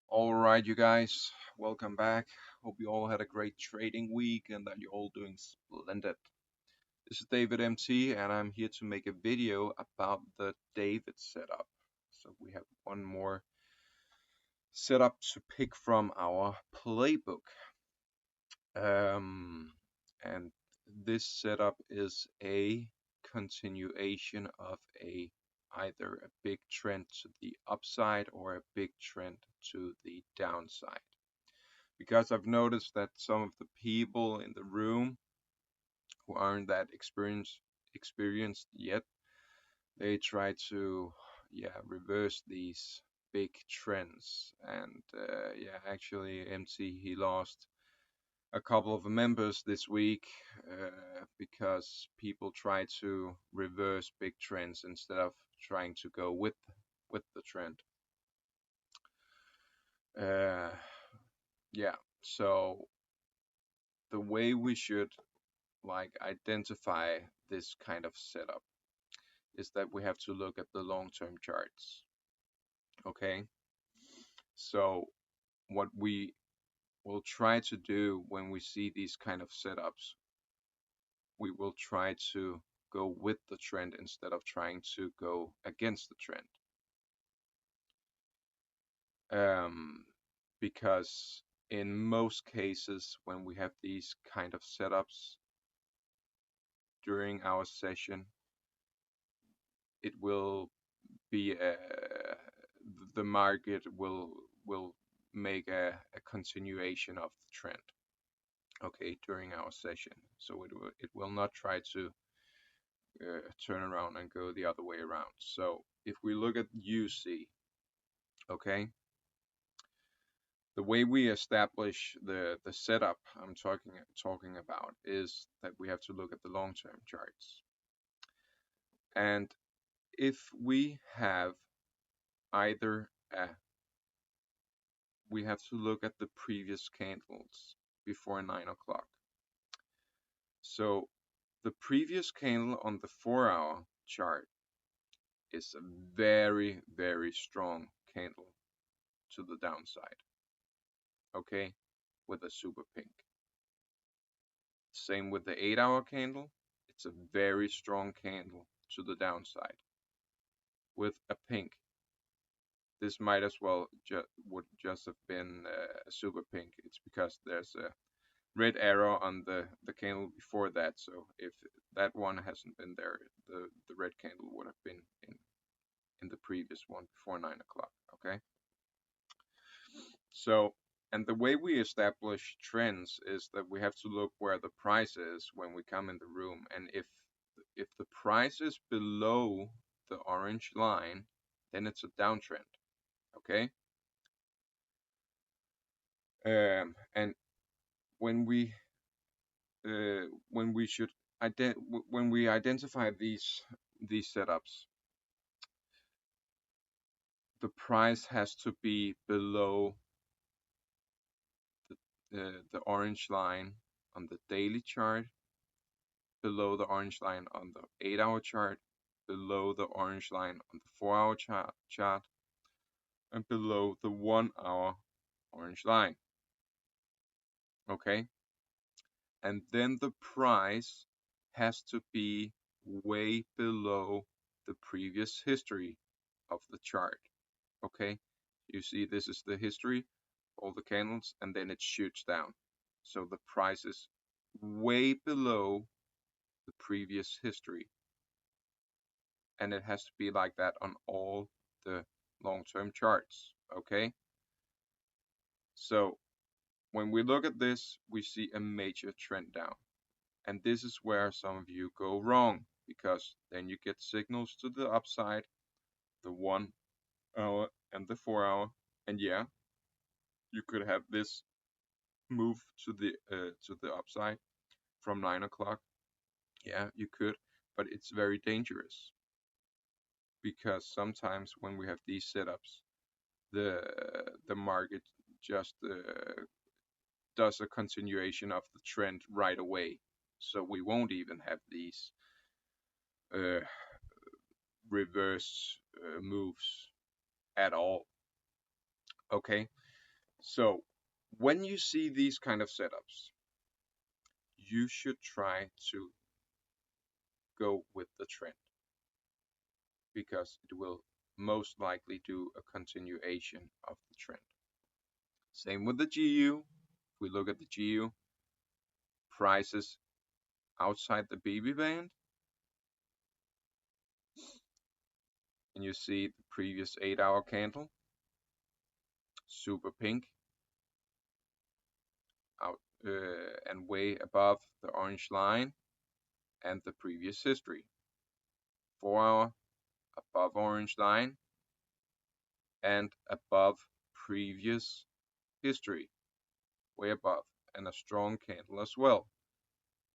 All right, you guys, welcome back. Hope you all had a great trading week and that you're all doing splendid. This is David MT, and I'm here to make a video about the David setup. So we have one more setup to pick from our playbook. Um, and this setup is a continuation of either a big trend to the upside or a big trend to the downside, because I've noticed that some of the people in the room who aren't that experienced yet, they try to reverse these big trends. And actually MC, he lost a couple of members this week because people try to reverse big trends instead of trying to go with the trend. uh, yeah so the way we should identify this kind of setup is that we have to look at the long-term charts. Okay, so what we will try to do when we see these kind of setups, we will try to go with the trend instead of trying to go against the trend. Because in most cases, when we have these kind of setups during our session, it will be the market will make a continuation of the trend, okay, during our session. So it will not try to turn around and go the other way around. So if we look at UC, okay, the way we establish the setup I'm talking about is that we have to look at the long-term charts. And if we have either a we have to look at the previous candles before 9 o'clock. So the previous candle on the 4-hour chart is a very, very strong candle to the downside, okay, with a super pink. Same with the 8-hour candle, it's a very strong candle to the downside with a pink. This might as well would just have been a super pink. It's because there's a red arrow on the candle before that. So if that one hasn't been there, the red candle would have been in the previous one before 9 o'clock. Okay. So, and the way we establish trends is that we have to look where the price is when we come in the room. And if the price is below the orange line, then it's a downtrend. Okay. And when we when we should when we identify these setups, the price has to be below the orange line on the daily chart, below the orange line on the 8-hour chart, below the orange line on the 4-hour chart, and below the 1-hour orange line. Okay, and then the price has to be way below the previous history of the chart. Okay, you see this is the history, all the candles, and then it shoots down. So the price is way below the previous history, and it has to be like that on all the long-term charts. Okay, so when we look at this, we see a major trend down, and this is where some of you go wrong, because then you get signals to the upside, the 1-hour and the 4-hour, and yeah, you could have this move to the upside from 9 o'clock. Yeah, you could, but it's very dangerous, because sometimes when we have these setups, the the market just does a continuation of the trend right away. So we won't even have these uh, reverse moves at all. Okay, So when you see these kind of setups, you should try to go with the trend because it will most likely do a continuation of the trend. Same with the GU. If we look at the GU, prices outside the BB band, and you see the previous 8-hour candle, super pink, out and way above the orange line and the previous history. 4-hour above orange line and above previous history, way above, and a strong candle as well.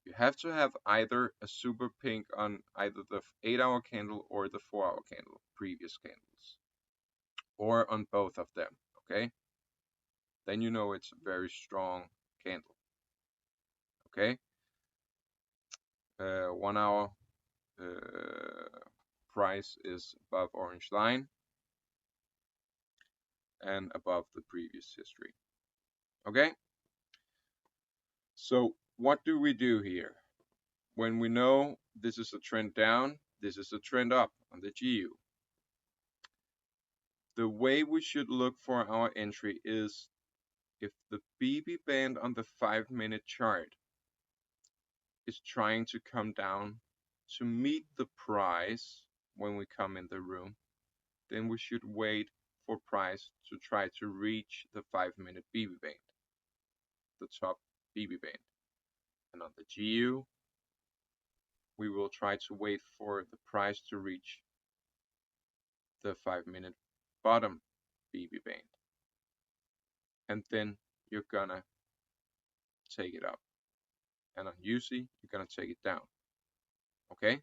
You have to have either a super pink on either the 8-hour candle or the 4-hour candle, previous candles, or on both of them, okay? Then you know it's a very strong candle, okay? 1-hour price is above orange line and above the previous history, okay? So what do we do here? When we know this is a trend down, this is a trend up on the GU. The way we should look for our entry is if the BB band on the 5-minute chart is trying to come down to meet the price when we come in the room, then we should wait for price to try to reach the 5-minute BB band, the top BB band. And on the GU, we will try to wait for the price to reach the 5-minute bottom BB band. And then you're gonna take it up. And on UC, you're gonna take it down. Okay?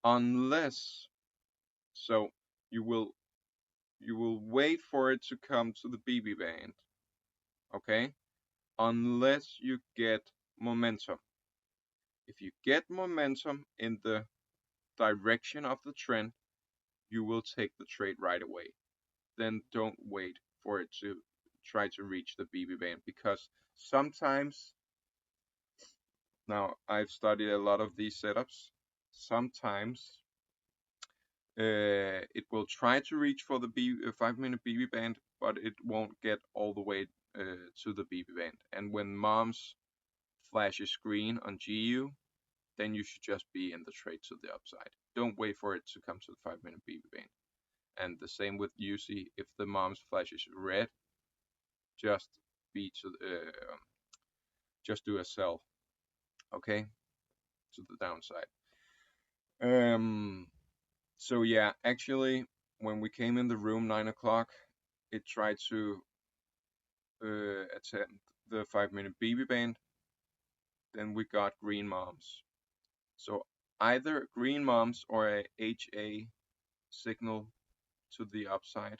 Unless, so you will wait for it to come to the BB band. Okay? Unless you get momentum. If you get momentum in the direction of the trend, you will take the trade right away. Then don't wait for it to try to reach the BB band because sometimes, now I've studied a lot of these setups, sometimes it will try to reach for the 5-minute BB band, but it won't get all the way to the BB band. And when moms flashes green on GU, then you should just be in the trade to the upside. Don't wait for it to come to the 5-minute BB band. And the same with UC. If the moms flashes red, just be to just do a sell, okay, to the downside. So yeah, actually, when we came in the room 9 o'clock, it tried to attempt the 5-minute BB band. Then we got green moms. So either green moms or a HA signal to the upside,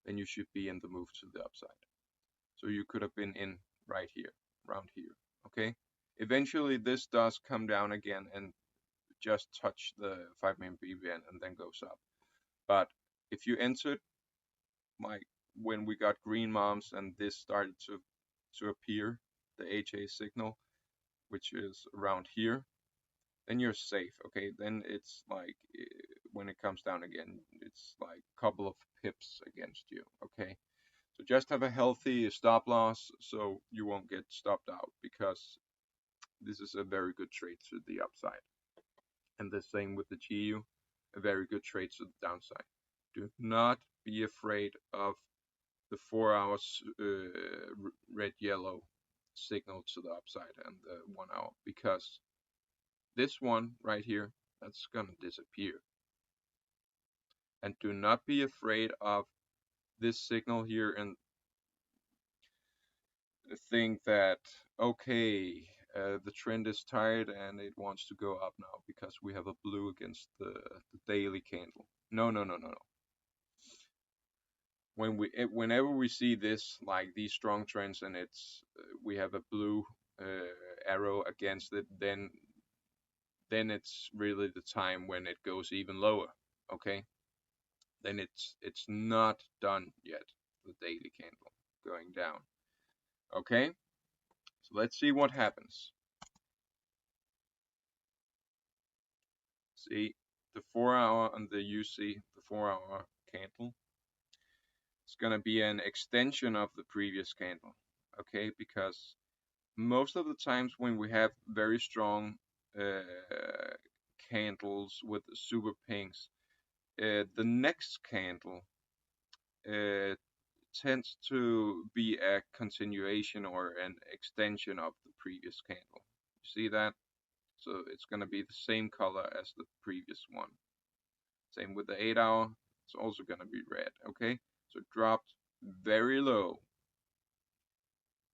then you should be in the move to the upside. So you could have been in right here, around here, okay? Eventually this does come down again and just touch the 5-minute BB band and then goes up. But if you entered like when we got green moms and this started to appear, the HA signal, which is around here, then you're safe, okay? Then it's like when it comes down again, it's like a couple of pips against you, okay? So just have a healthy stop loss so you won't get stopped out because this is a very good trade to the upside. And the same with the GU, a very good trade to the downside. Do not be afraid of the 4 hours red yellow signal to the upside and the 1 hour because this one right here, that's gonna disappear. And do not be afraid of this signal here and think that, okay, the trend is tired and it wants to go up now because we have a blue against the daily candle. No, no, no, no, no. Whenever we see this, like these strong trends, and it's we have a blue arrow against it, then it's really the time when it goes even lower. Okay, then it's not done yet. The daily candle going down. Okay, so let's see what happens. See the 4-hour and the UC, the 4-hour candle. It's gonna be an extension of the previous candle. Okay, because most of the times when we have very strong candles with super pinks, the next candle uh, tends to be a continuation or an extension of the previous candle. You see that? So it's going to be the same color as the previous one. Same with the 8-hour. It's also going to be red. Okay, so it dropped very low.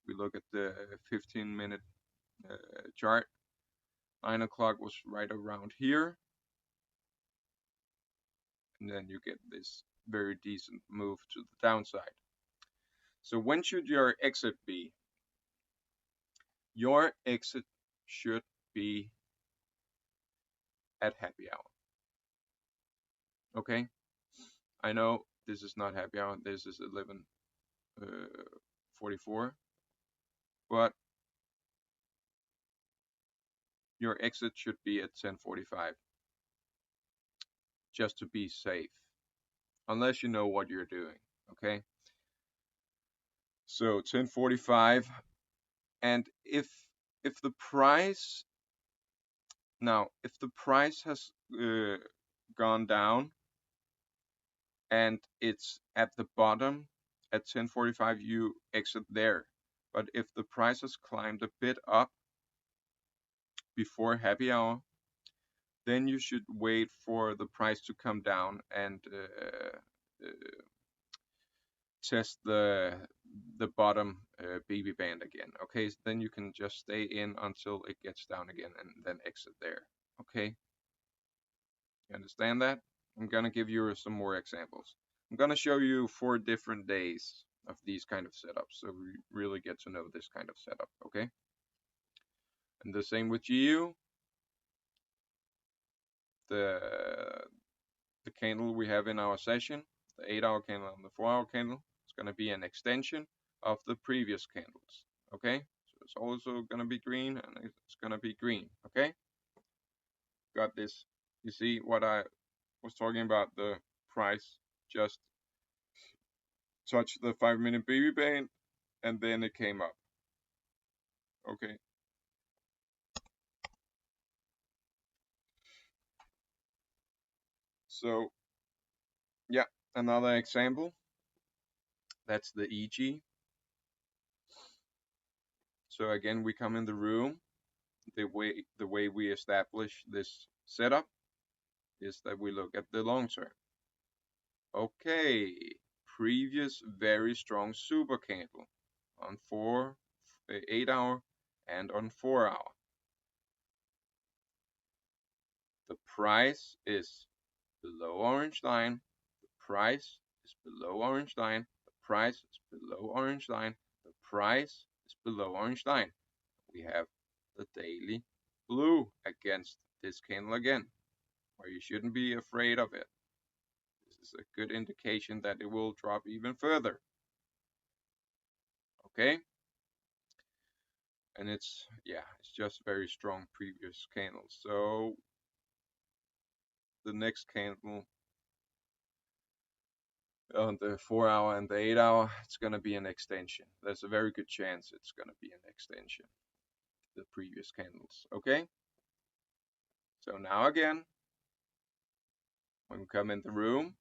We look at the 15-minute chart. 9 o'clock was right around here, and then you get this very decent move to the downside. So when should your exit be? Your exit should be at happy hour. Okay, I know this is not happy hour. This is 11:44, but your exit should be at 10:45, just to be safe, unless you know what you're doing. Okay, so 10:45, and if the price if the price has gone down and it's at the bottom at 10:45, you exit there. But if the price has climbed a bit up before happy hour, then you should wait for the price to come down and test the bottom BB band again. Okay, so then you can just stay in until it gets down again and then exit there. Okay, you understand that? I'm gonna give you some more examples. I'm gonna show you 4 different days of these kind of setups, so we really get to know this kind of setup. Okay, and the same with GU. The candle we have in our session, the 8-hour candle and the 4-hour candle, is going to be an extension of the previous candles. Okay, so it's also going to be green and it's going to be green. Okay, got this. You see what I was talking about? The price just touched the 5-minute BB band and then it came up. Okay, so yeah, another example. That's the EG. So again, we come in the room. The way we establish this setup is that we look at the long term. Okay, previous very strong super candle on 8-hour and on 4-hour. The price is below orange line. The price is below orange line. The price is below orange line. The price is below orange line. We have the daily blue against this candle again, where you shouldn't be afraid of it. This is a good indication that it will drop even further. Okay, and it's just very strong previous candles. So the next candle on the 4-hour and the 8-hour, it's going to be an extension. There's a very good chance it's going to be an extension, the previous candles. Okay, so now again, when we come in the room,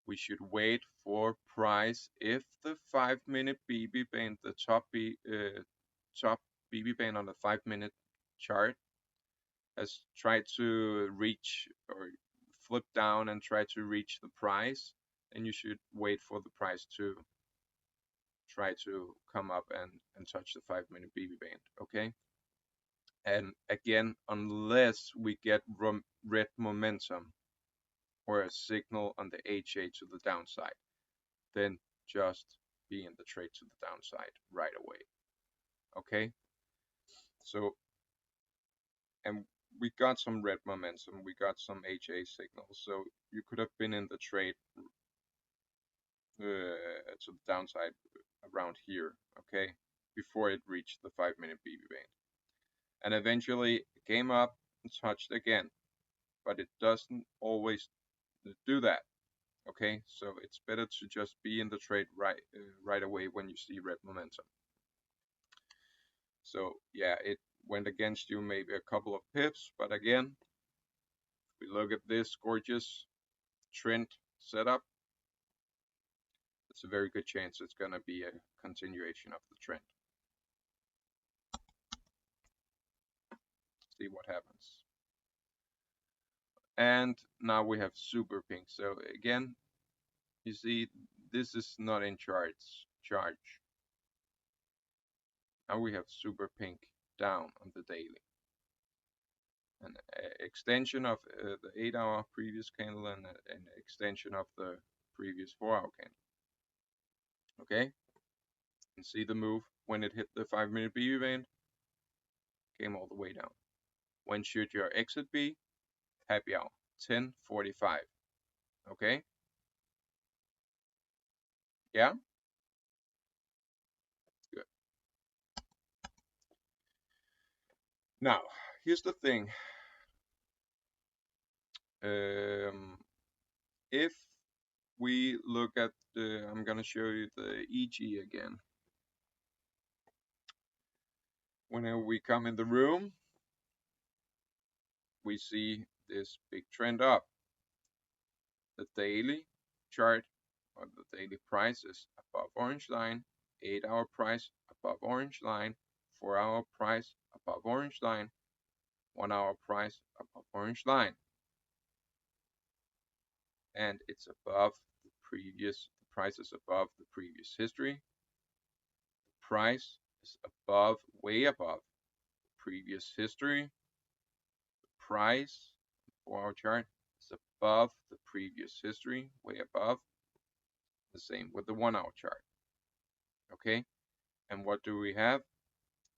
we should wait for price. If the 5-minute BB band, the top BB band on the 5-minute chart has tried to reach or flip down and try to reach the price, then you should wait for the price to try to come up and touch the 5-minute BB band. Okay, and again, unless we get red momentum or a signal on the HA to the downside, then just be in the trade to the downside right away. Okay, so and we got some red momentum, we got some HA signals, so you could have been in the trade to the downside around here, okay, before it reached the 5-minute BB band. And eventually it came up and touched again, but it doesn't always do that, okay? So it's better to just be in the trade right away when you see red momentum. So yeah, it went against you maybe a couple of pips, but again, we look at this gorgeous trend setup, it's a very good chance it's going to be a continuation of the trend. See what happens. And now we have super pink. So again, you see, this is not in charge. Now we have super pink down on the daily. An extension of the 8-hour previous candle and an extension of the previous 4-hour candle. Okay, and see the move when it hit the 5-minute BB band, came all the way down. When should your exit be? Happy hour, 10:45. Okay, yeah, good. Now here's the thing. If we look at the, I'm gonna show you the EG again. Whenever we come in the room, we see this big trend up. The daily chart or the daily price is above orange line, 8-hour price above orange line, 4-hour price above orange line, 1-hour price above orange line. And it's above the previous, the price is above the previous history. The price is above, way above previous history. The price for our chart is above the previous history, way above. The same with the 1-hour chart. Okay, and what do we have?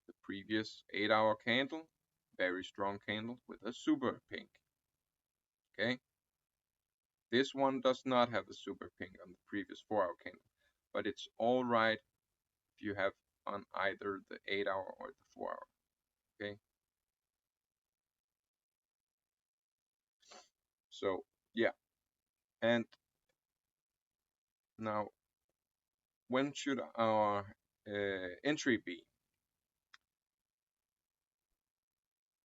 The previous 8-hour candle, very strong candle with a super pink. Okay, this one does not have the super pink on the previous 4-hour candle, but it's all right if you have on either the 8-hour or the 4-hour. Okay, so yeah, and now when should our entry be?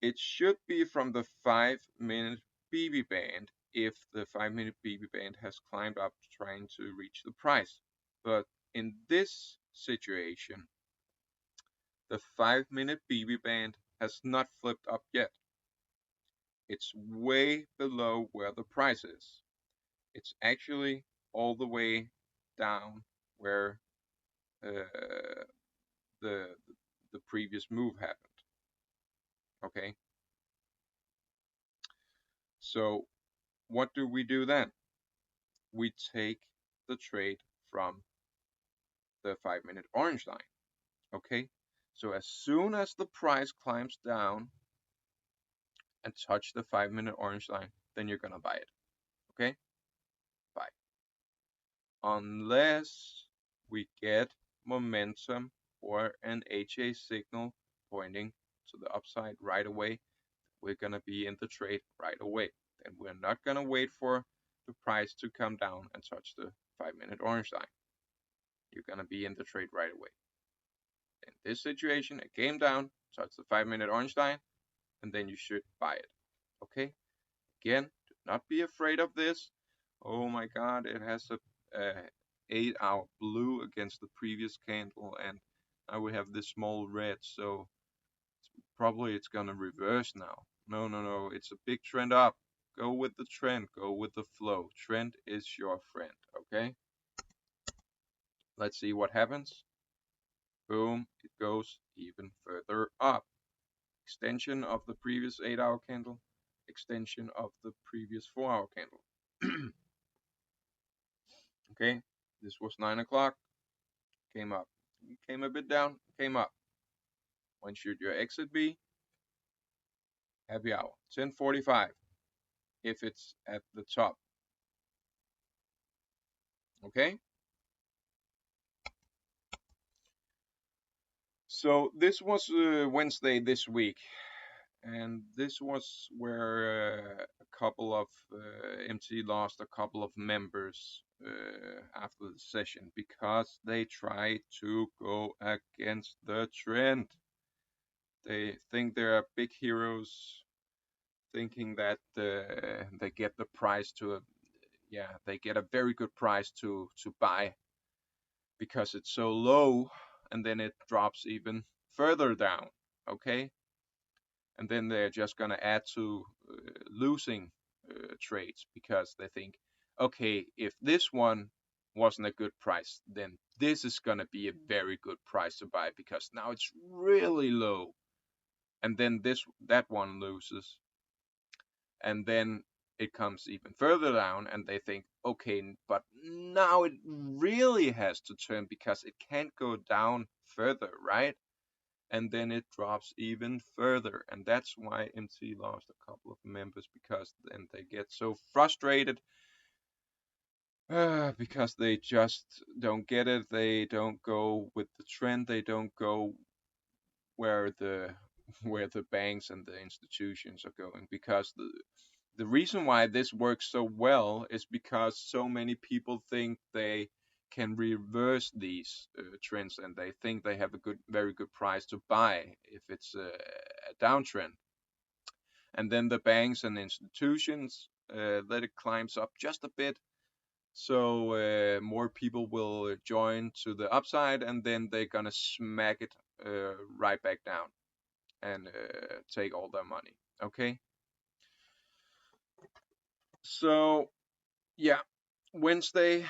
It should be from the 5-minute BB band if the 5-minute BB band has climbed up trying to reach the price. But in this situation, the 5-minute BB band has not flipped up yet. It's way below where the price is. It's actually all the way down where the previous move happened. Okay. So what do we do then? We take the trade from the 5-minute orange line. Okay. So as soon as the price climbs down and touch the 5-minute orange line, then you're gonna buy it. Okay. Buy. Unless we get momentum or an HA signal pointing to the upside right away, we're going to be in the trade right away. And we're not going to wait for the price to come down and touch the 5-minute orange line. You're going to be in the trade right away. In this situation, it came down, touched the 5-minute orange line, and then you should buy it. Okay? Again, do not be afraid of this. Oh my God, it has a 8-hour blue against the previous candle, and now we have this small red, so probably it's gonna reverse now. No, it's a big trend up. Go with the trend, go with the flow. Trend is your friend, okay? Let's see what happens. Boom, it goes even further up. Extension of the previous 8-hour candle, extension of the previous 4-hour candle. Okay, this was 9 o'clock, came up, came a bit down, came up. When should your exit be? happy hour, 10:45 if it's at the top. Okay? So this was Wednesday this week, and this was where a couple of MT lost a couple of members after the session because they tried to go against the trend. They think they are big heroes, thinking that they get the price to they get a very good price to buy because it's so low, and then it drops even further down. Okay, and then they're just gonna add to losing trades because they think, okay, if this one wasn't a good price, then this is gonna be a very good price to buy because now it's really low, and then that one loses, and then it comes even further down, and they think, okay, but now it really has to turn because it can't go down further, right? And then it drops even further, and that's why MC lost a couple of members, because then they get so frustrated because they just don't get it. They don't go with the trend. They don't go where the where the banks and the institutions are going, because the reason why this works so well is because so many people think they can reverse these trends, and they think they have a very good price to buy if it's a downtrend. And then the banks and institutions let it climbs up just a bit, so more people will join to the upside, and then they're gonna smack it right back down and take all their money. Okay, so yeah, Wednesday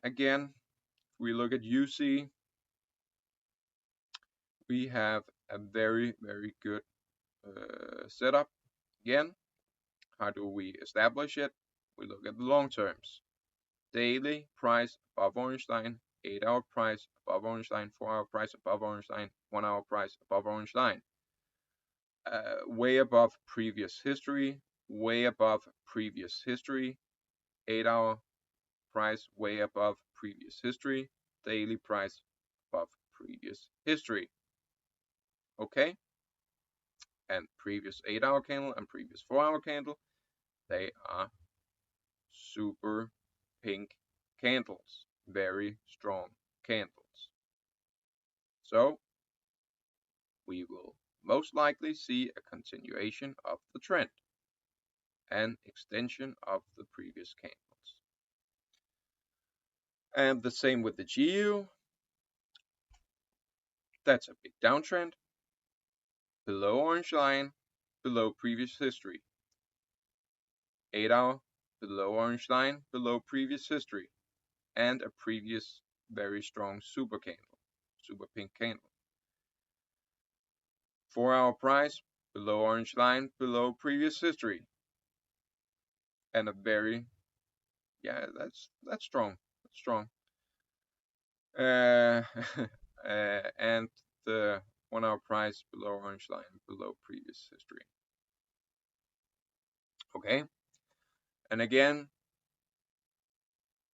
again, we look at UC. We have a very good setup. Again, how do we establish it? We look at the long terms. Daily price above orange line, 8-hour price above orange line, 4-hour price above orange line, 1-hour price above orange line. Way above previous history, way above previous history. 8-hour price way above previous history. Daily price above previous history. Okay? And previous 8-hour candle and previous 4-hour candle, they are super pink candles. Very strong candles. So we will most likely see a continuation of the trend and extension of the previous candles. And the same with the GU. That's a big downtrend. Below orange line, below previous history. 8-hour, below orange line, below previous history. And a previous very strong super candle, super pink candle. 4-hour price, below orange line, below previous history. And a very, that's strong. That's strong. And the 1-hour price below orange line, below previous history. Okay. And again,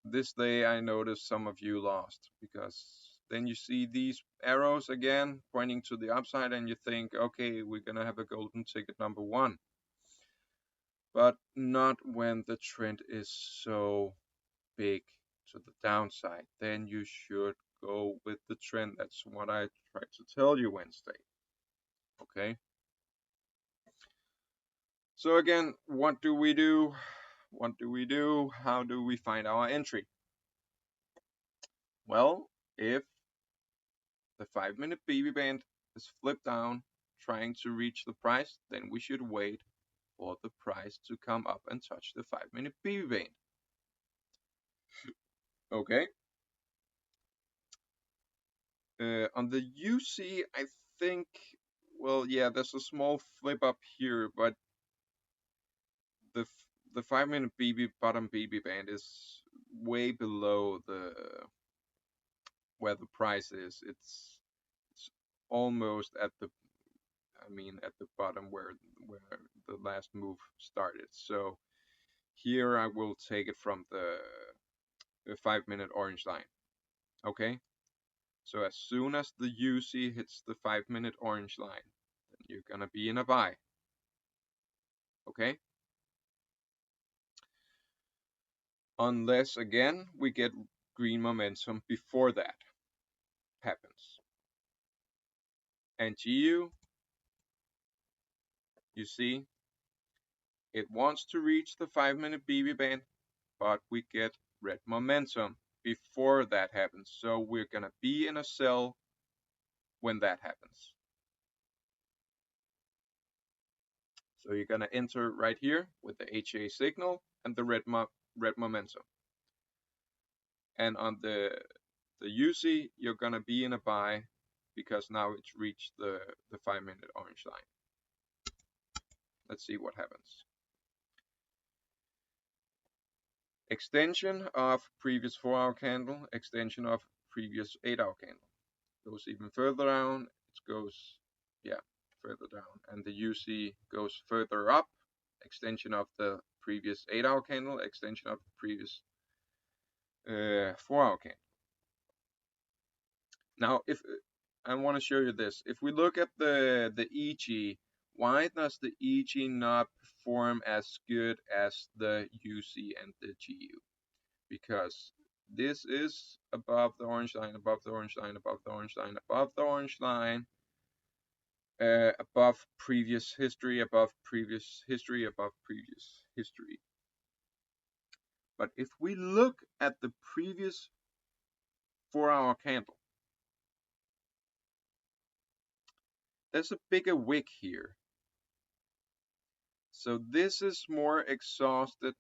this day I noticed some of you lost, because then you see these arrows again pointing to the upside, and you think, okay, we're gonna have a golden ticket number one. But not when the trend is so big to the downside. Then you should go with the trend. That's what I tried to tell you Wednesday. Okay. So again, what do we do? What do we do? How do we find our entry? Well, if the 5-minute BB band is flipped down trying to reach the price, then we should wait for the price to come up and touch the 5-minute BB band. Okay. On the UC, I think, well, yeah, there's a small flip up here, but the the 5-minute BB bottom BB band is way below the where the price is. It's almost at the I mean at the bottom where the last move started. So here I will take it from the 5-minute orange line. Okay, so as soon as the UC hits the 5-minute orange line, then you're gonna be in a buy. Okay, unless again we get green momentum before that happens. And GU, you see, it wants to reach the 5-minute BB band, but we get red momentum before that happens. So we're gonna be in a sell when that happens. So you're gonna enter right here with the HA signal and the red momentum. And on the UC, you're gonna be in a buy because now it's reached the 5-minute orange line. Let's see what happens. Extension of previous 4-hour candle, extension of previous 8-hour candle. Goes even further down, it goes, yeah, further down. And the UC goes further up, extension of the previous 8-hour candle, extension of the previous 4-hour candle. Now, if I want to show you this, if we look at the EG, why does the EG not perform as good as the UC and the GU? Because this is above the orange line, above the orange line, above the orange line, above the orange line, above previous history, above previous history, above previous history. But if we look at the previous 4-hour candle, there's a bigger wick here. So this is more exhausted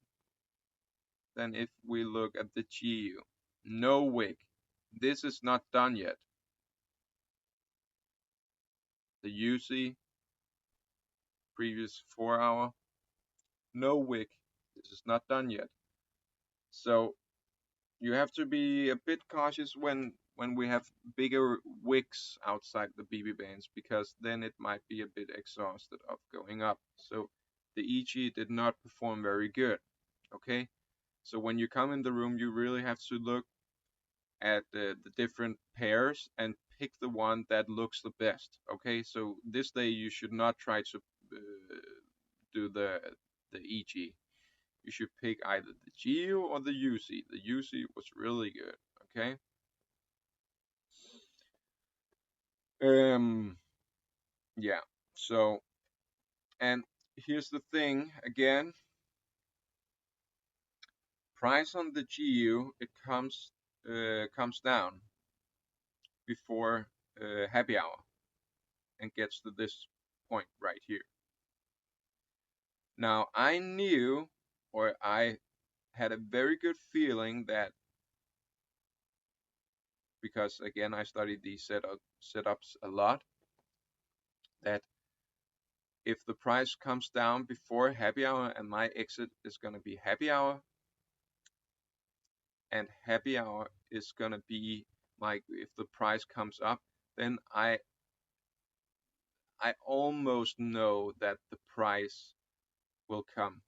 than if we look at the GU. No wick. This is not done yet. The UC, previous 4-hour, no wick. This is not done yet. So you have to be a bit cautious when we have bigger wicks outside the BB bands, because then it might be a bit exhausted of going up. So the EG did not perform very good. Okay, so when you come in the room, you really have to look at the different pairs and pick the one that looks the best. Okay, so this day you should not try to do the EG. You should pick either the GU or the UC. The UC was really good. Okay. Yeah. So, and here's the thing again. Price on the GU, it comes down before happy hour and gets to this point right here. Now I knew, or I had a very good feeling that, because again I studied these setups a lot, that if the price comes down before happy hour and my exit is going to be happy hour, and happy hour is going to be like if the price comes up, then I almost know that the price will come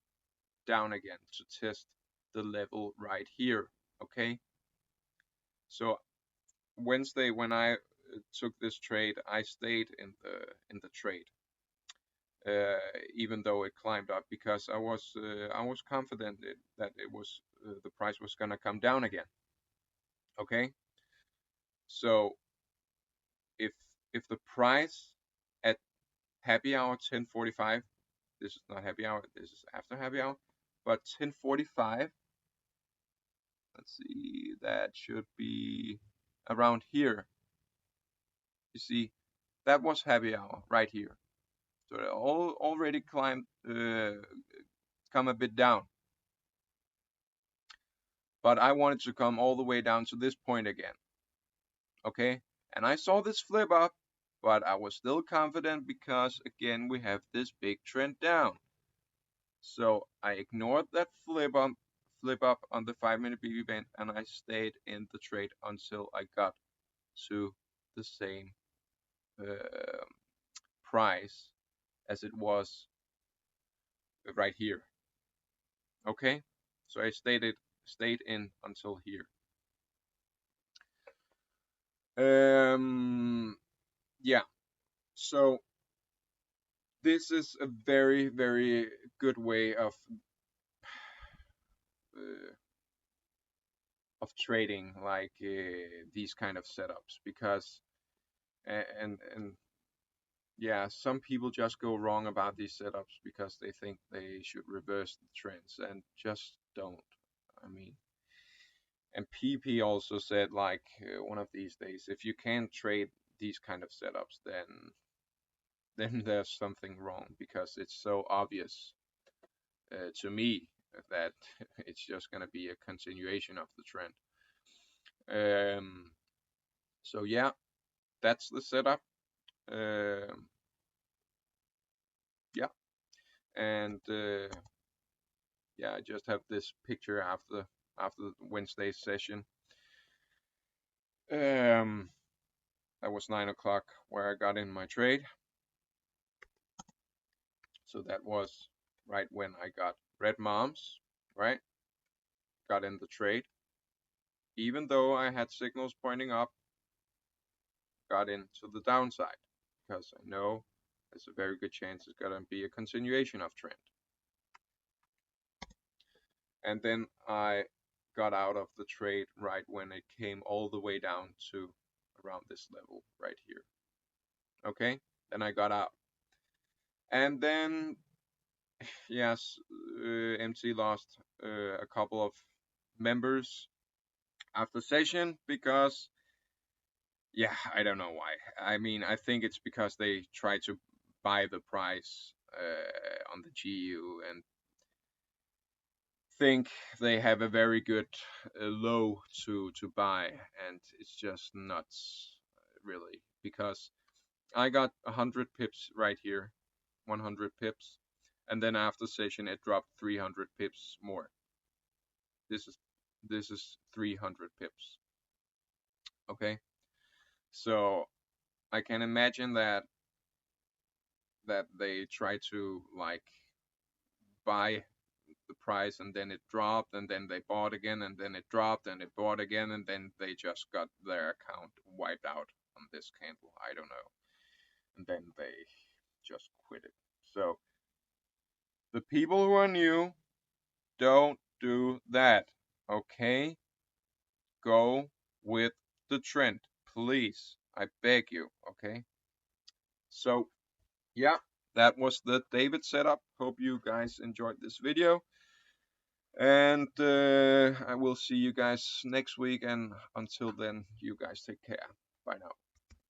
down again to test the level right here. Okay, so Wednesday when I took this trade, I stayed in the trade, even though it climbed up, because I was confident that it was the price was gonna come down again. Okay, so if the price at happy hour 10:45, this is not happy hour, this is after happy hour, but 10:45, let's see, that should be around here. You see, that was happy hour right here. So it already climbed, come a bit down. But I wanted to come all the way down to this point again. Okay, and I saw this flip up, but I was still confident because again we have this big trend down. So I ignored that flip up on the 5-minute BB band, and I stayed in the trade until I got to the same price as it was right here. Okay, so I stayed in until here. Yeah, so this is a very, very good way uh, of trading, like these kind of setups, because and yeah, some people just go wrong about these setups because they think they should reverse the trends and just don't. I mean, and PP also said, like, one of these days, if you can't trade these kind of setups, then there's something wrong, because it's so obvious to me that it's just going to be a continuation of the trend. So yeah, that's the setup. Yeah, and yeah, I just have this picture after Wednesday's session. That was 9 o'clock where I got in my trade. So that was right when I got red moms, right? Got in the trade. Even though I had signals pointing up, got into the downside because I know there's a very good chance it's going to be a continuation of trend. And then I got out of the trade right when it came all the way down to around this level right here. Okay, then I got out. And then, yes, MC lost a couple of members after session because, yeah, I don't know why. I mean, I think it's because they try to buy the price on the GU and think they have a very good low to buy, and it's just nuts, really, because I got 100 pips right here, 100 pips, and then after session it dropped 300 pips more. This is 300 pips. Okay, so I can imagine that they try to, like, buy the price, and then it dropped, and then they bought again, and then it dropped, and it bought again, and then they just got their account wiped out on this candle. I don't know. And then they just quit it. So the people who are new, don't do that. Okay? Go with the trend, please. I beg you. Okay? So yeah, that was the David setup. Hope you guys enjoyed this video. And I will see you guys next week. And until then, you guys take care. Bye now.